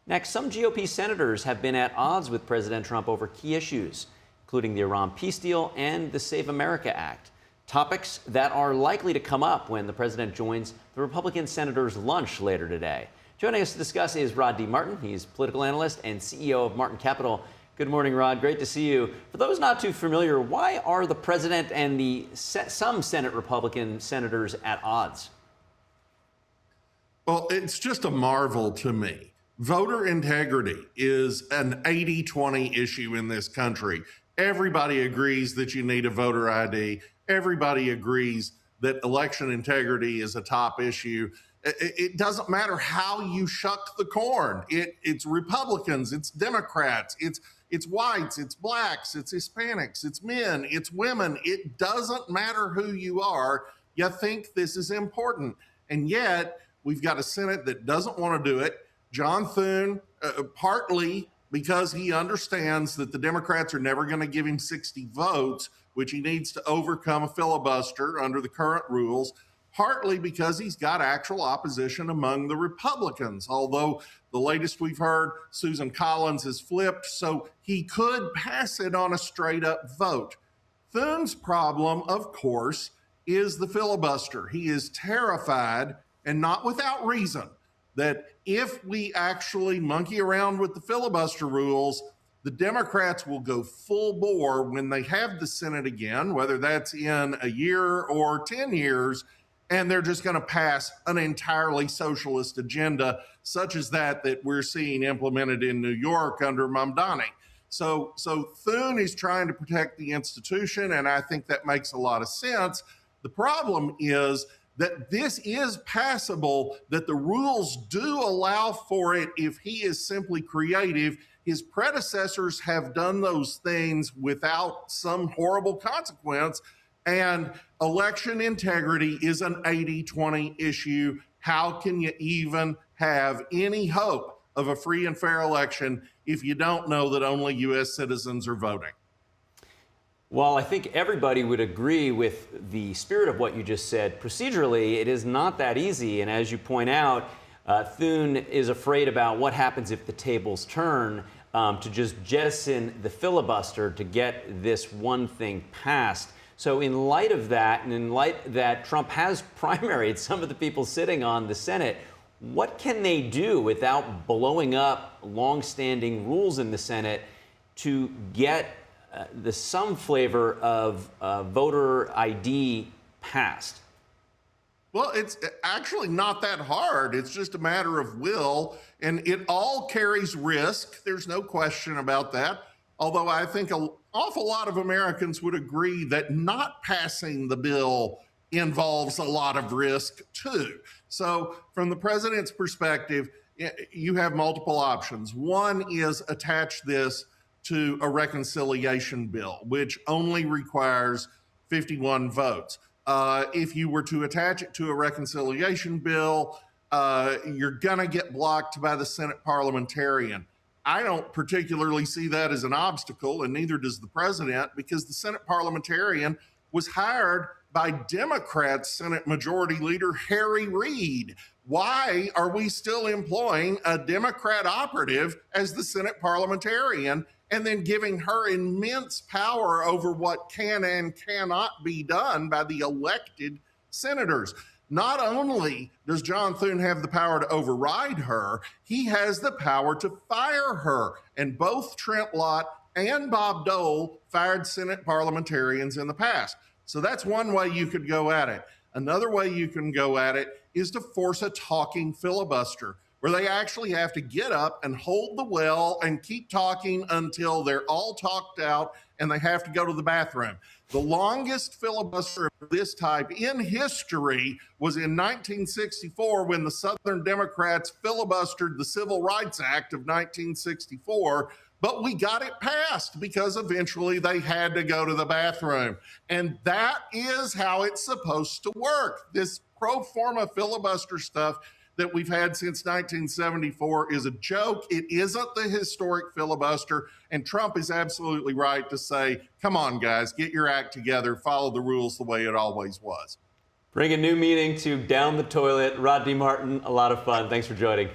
Next, some GOP senators have been at odds with President Trump over key issues, including the Iran peace deal and the Save America Act. Topics that are likely to come up when the president joins the Republican senators' lunch later today. Joining us to discuss is Rod D. Martin. He's political analyst and CEO of Martin Capital. Good morning, Rod. Great to see you. For those not too familiar, why are the president and some Senate Republican senators at odds? Well, it's just a marvel to me. Voter integrity is an 80-20 issue in this country. Everybody agrees that you need a voter ID. Everybody agrees that election integrity is a top issue. It doesn't matter how you shuck the corn. It's Republicans, it's Democrats, it's whites, it's blacks, it's Hispanics, it's men, it's women. It doesn't matter who you are. You think this is important. And yet we've got a Senate that doesn't want to do it. John Thune, partly because he understands that the Democrats are never going to give him 60 votes, which he needs to overcome a filibuster under the current rules, partly because he's got actual opposition among the Republicans, although the latest we've heard, Susan Collins has flipped, so he could pass it on a straight-up vote. Thune's problem, of course, is the filibuster. He is terrified, and not without reason, that if we actually monkey around with the filibuster rules, the Democrats will go full bore when they have the Senate again, whether that's in a year or 10 years, and they're just going to pass an entirely socialist agenda, such as that we're seeing implemented in New York under Mamdani. So Thune is trying to protect the institution, and I think that makes a lot of sense. The problem is that this is passable, that the rules do allow for it if he is simply creative. His predecessors have done those things without some horrible consequence, and election integrity is an 80-20 issue. How can you even have any hope of a free and fair election if you don't know that only U.S. citizens are voting? Well, I think everybody would agree with the spirit of what you just said. Procedurally, it is not that easy. And as you point out, Thune is afraid about what happens if the tables turn, to just jettison the filibuster to get this one thing passed. So in light of that, and in light that Trump has primaried some of the people sitting on the Senate, what can they do without blowing up longstanding rules in the Senate to get some flavor of voter ID passed? Well, it's actually not that hard. It's just a matter of will, and it all carries risk. There's no question about that. Although I think an awful lot of Americans would agree that not passing the bill involves a lot of risk too. So from the president's perspective, you have multiple options. One is attach this to a reconciliation bill, which only requires 51 votes. If you were to attach it to a reconciliation bill, you're gonna get blocked by the Senate parliamentarian. I don't particularly see that as an obstacle, and neither does the president, because the Senate parliamentarian was hired by Democrat Senate Majority Leader Harry Reid. Why are we still employing a Democrat operative as the Senate parliamentarian and then giving her immense power over what can and cannot be done by the elected senators? Not only does John Thune have the power to override her, he has the power to fire her. And both Trent Lott and Bob Dole fired Senate parliamentarians in the past. So that's one way you could go at it. Another way you can go at it is to force a talking filibuster, where they actually have to get up and hold the well and keep talking until they're all talked out and they have to go to the bathroom. The longest filibuster of this type in history was in 1964, when the Southern Democrats filibustered the Civil Rights Act of 1964, but we got it passed because eventually they had to go to the bathroom. And that is how it's supposed to work. This pro forma filibuster stuff that we've had since 1974 is a joke. It isn't the historic filibuster, and Trump is absolutely right to say, come on, guys, get your act together, follow the rules the way it always was. Bring a new meaning to down the toilet. Rod D. Martin, a lot of fun. Thanks for joining.